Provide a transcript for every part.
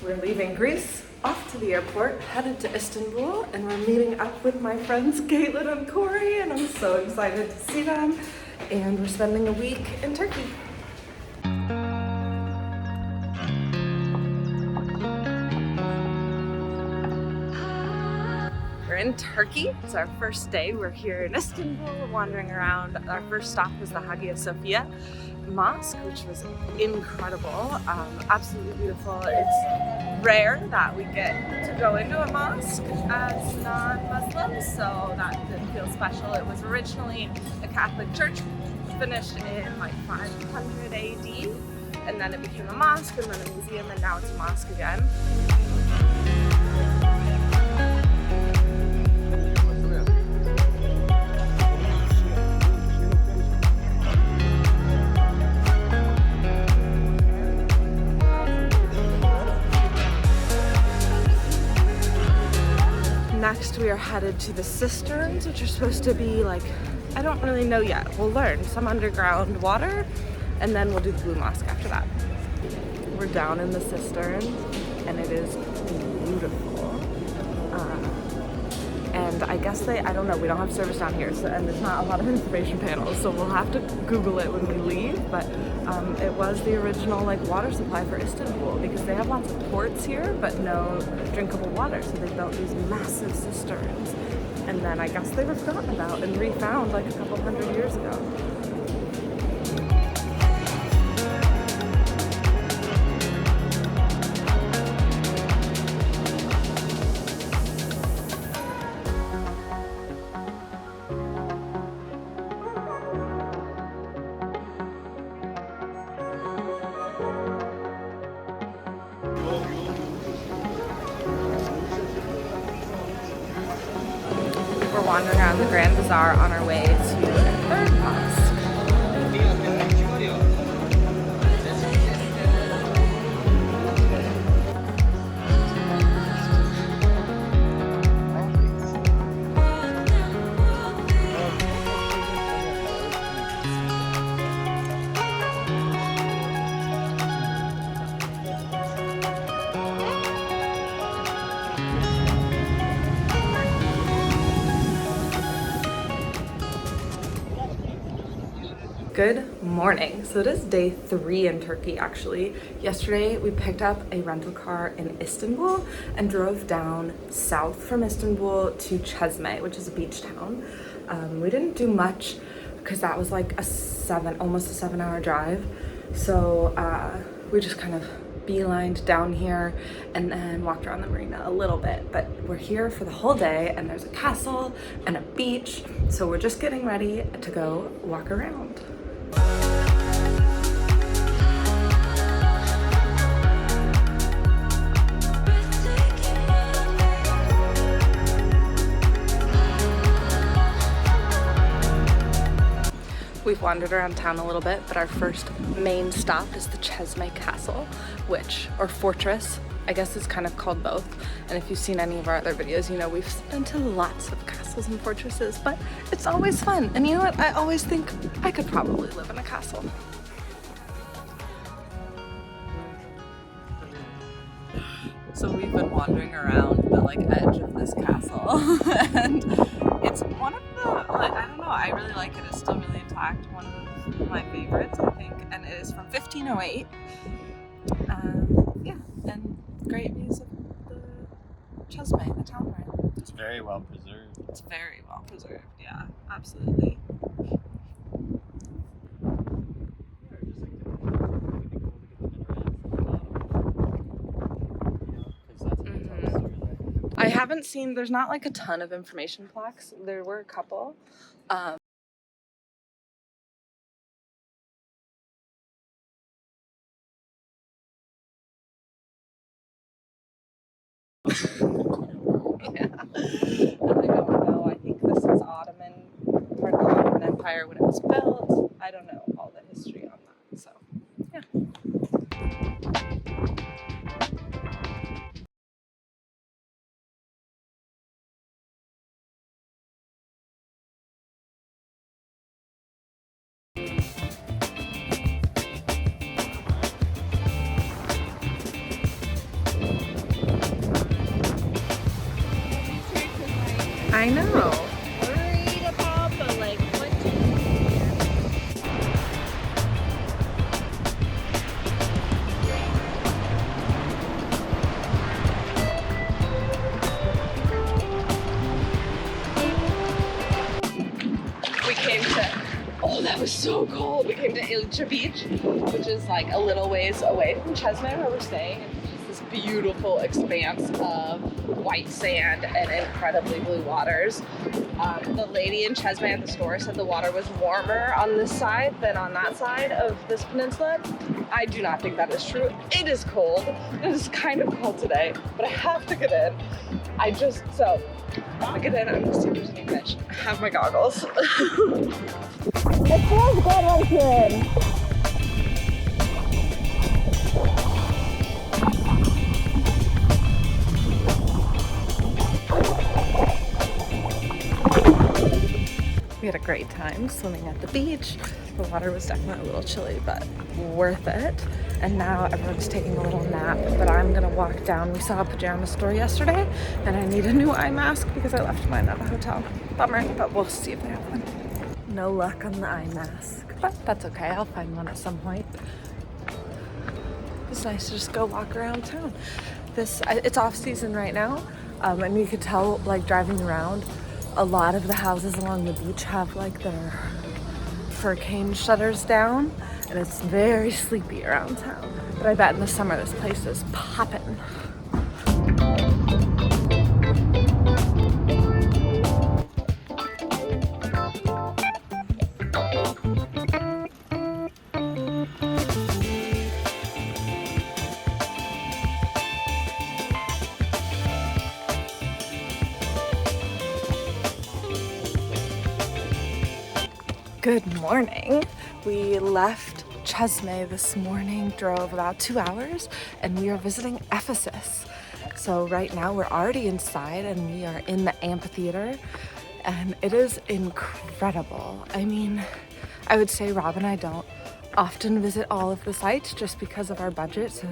We're leaving Greece, off to the airport, headed to Istanbul, and we're meeting up with my friends Kaitlyn and Cory, and I'm so excited to see them. And we're spending a week in Turkey. We're in Turkey. It's our first day. We're here in Istanbul, wandering around. Our first stop was the Hagia Sophia mosque, which was incredible, absolutely beautiful. It's rare that we get to go into a mosque as non-Muslims, so that did feel special. It was originally a Catholic church, finished in like 500 AD, and then it became a mosque, and then a museum, and now it's a mosque again. Next, we are headed to the cisterns, which are supposed to be like, I don't really know yet. We'll learn. Some underground water, and then we'll do the Blue Mosque after that. We're down in the cistern, and it is beautiful. And I guess I don't know, we don't have service down here, so, and there's not a lot of information panels, so we'll have to Google it when we leave, but it was the original like water supply for Istanbul, because they have lots of ports here, but no drinkable water, so they built these massive cisterns, and then I guess they were forgotten about and refound like a couple hundred years ago. We're wandering around the Grand Bazaar on our way to the third mosque. Good morning. So it is day 3 in Turkey actually. Yesterday we picked up a rental car in Istanbul and drove down south from Istanbul to Chesme, which is a beach town. We didn't do much because that was like almost a 7-hour drive. So we just kind of beelined down here and then walked around the marina a little bit, but we're here for the whole day and there's a castle and a beach. So we're just getting ready to go walk around. We've wandered around town a little bit, but our first main stop is the Chesme Castle, or fortress, I guess it's kind of called both. And if you've seen any of our other videos, you know we've been to lots of castles and fortresses, but it's always fun. And you know what? I always think I could probably live in a castle. So we've been wandering around the edge of this castle, and it's one of the, I don't know, I really like it. It's still really intact. One of my favorites, I think, and it is from 1508. Yeah, and great views of the Chesme, the town we're in. It's very well preserved. It's very well preserved, yeah, absolutely. I haven't seen, there's not like a ton of information plaques. There were a couple. Yeah. And I don't know, I think this is Ottoman, part of the Ottoman Empire when it was built. I don't know all the history on that, so yeah. I know. Worried about, but like, what do We came to, oh, that was so cold. We came to Ilcha Beach, which is like a little ways away from Chesme where we're staying. It's just this beautiful expanse of white sand and incredibly blue waters. The lady in Chesme at the store said the water was warmer on this side than on that side of this peninsula. I do not think that is true. It is cold. It is kind of cold today, but I have to get in. I'm gonna get in. I'm gonna see if there's any fish. I have my goggles. It feels good once you're in. We had a great time swimming at the beach. The water was definitely a little chilly, but worth it. And now everyone's taking a little nap, but I'm gonna walk down. We saw a pajama store yesterday, and I need a new eye mask because I left mine at the hotel. Bummer, but we'll see if they have one. No luck on the eye mask, but that's okay. I'll find one at some point. It's nice to just go walk around town. It's off season right now, and you could tell, like, driving around, a lot of the houses along the beach have like their hurricane shutters down, and it's very sleepy around town. But I bet in the summer this place is poppin'. Good morning. We left Chesme this morning, drove about 2 hours, and we are visiting Ephesus. So right now we're already inside and we are in the amphitheater, and it is incredible. I mean, I would say Rob and I don't often visit all of the sites just because of our budget, so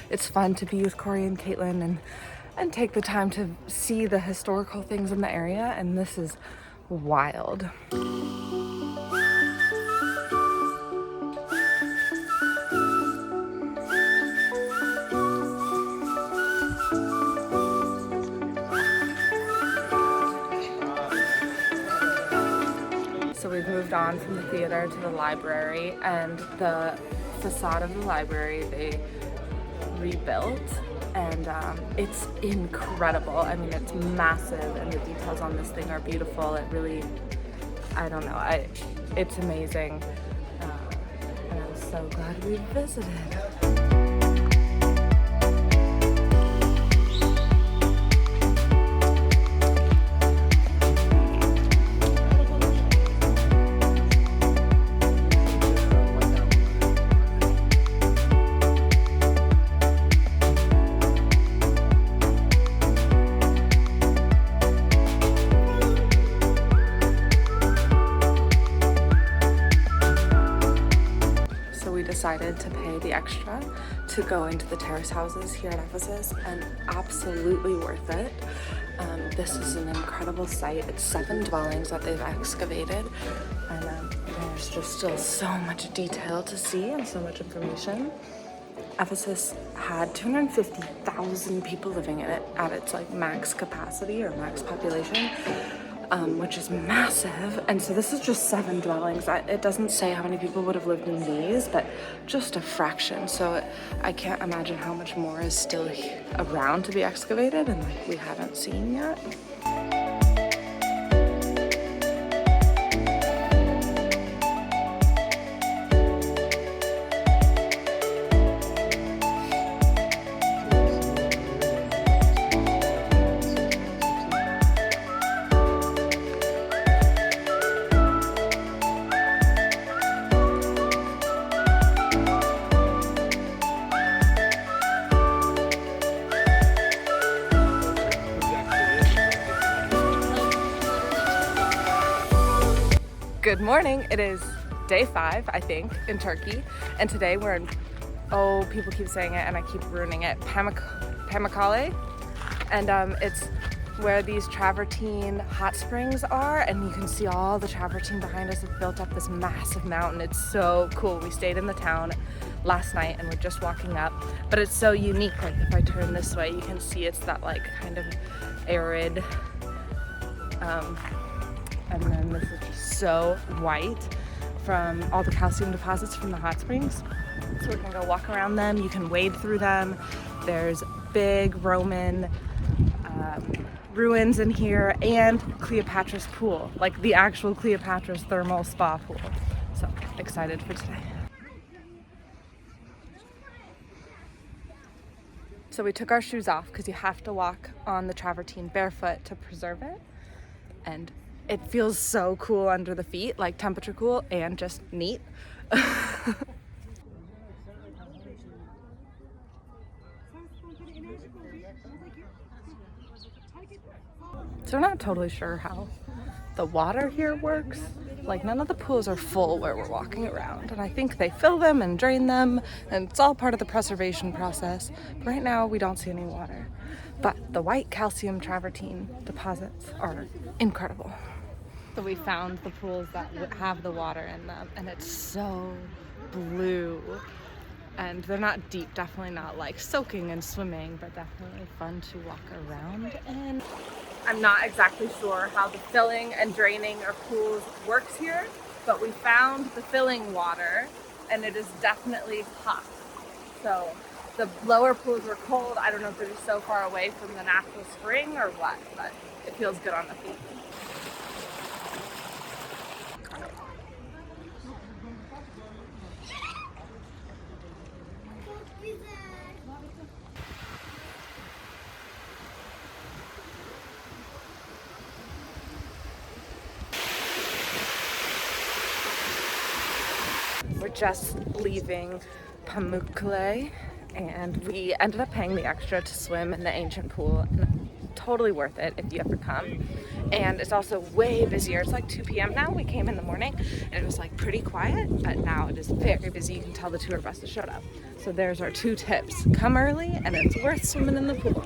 it's fun to be with Cory and Kaitlyn and take the time to see the historical things in the area, and this is wild. So we've moved on from the theater to the library, and the facade of the library they rebuilt, and it's incredible. I mean, it's massive, and the details on this thing are beautiful. It really, I don't know, it's amazing, and I'm so glad we visited. Decided to pay the extra to go into the terrace houses here at Ephesus, and absolutely worth it. This is an incredible site. It's 7 dwellings that they've excavated, and there's just still so much detail to see and so much information. Ephesus had 250,000 people living in it at its like max capacity or max population, which is massive. And so this is just 7 dwellings. It doesn't say how many people would have lived in these, but just a fraction. So I can't imagine how much more is still around to be excavated and like we haven't seen yet. Good morning. It is day 5, I think, in Turkey, and today we're in, oh, people keep saying it and I keep ruining it, Pamukkale, and it's where these travertine hot springs are, and you can see all the travertine behind us. It's built up this massive mountain. It's so cool. We stayed in the town last night and we're just walking up, but it's so unique. Like if I turn this way, you can see it's that like kind of arid, and then this is just so white from all the calcium deposits from the hot springs. So we're gonna go walk around them. You can wade through them. There's big Roman ruins in here, and Cleopatra's pool, like the actual Cleopatra's thermal spa pool. So excited for today. So we took our shoes off because you have to walk on the travertine barefoot to preserve it, and it feels so cool under the feet, like temperature cool and just neat. So we're not totally sure how the water here works. Like none of the pools are full where we're walking around, and I think they fill them and drain them, and it's all part of the preservation process. But right now we don't see any water, but the white calcium travertine deposits are incredible. So we found the pools that have the water in them, and it's so blue. And they're not deep, definitely not like soaking and swimming, but definitely fun to walk around in. I'm not exactly sure how the filling and draining of pools works here, but we found the filling water and it is definitely hot. So the lower pools were cold. I don't know if they're just so far away from the natural spring or what, but it feels good on the feet. We're just leaving Pamukkale, and we ended up paying the extra to swim in the ancient pool. And totally worth it if you ever come. And it's also way busier. It's like 2 p.m. now. We came in the morning and it was like pretty quiet, but now it is very busy. You can tell the tour buses showed up. So there's our 2 tips. Come early and it's worth swimming in the pool.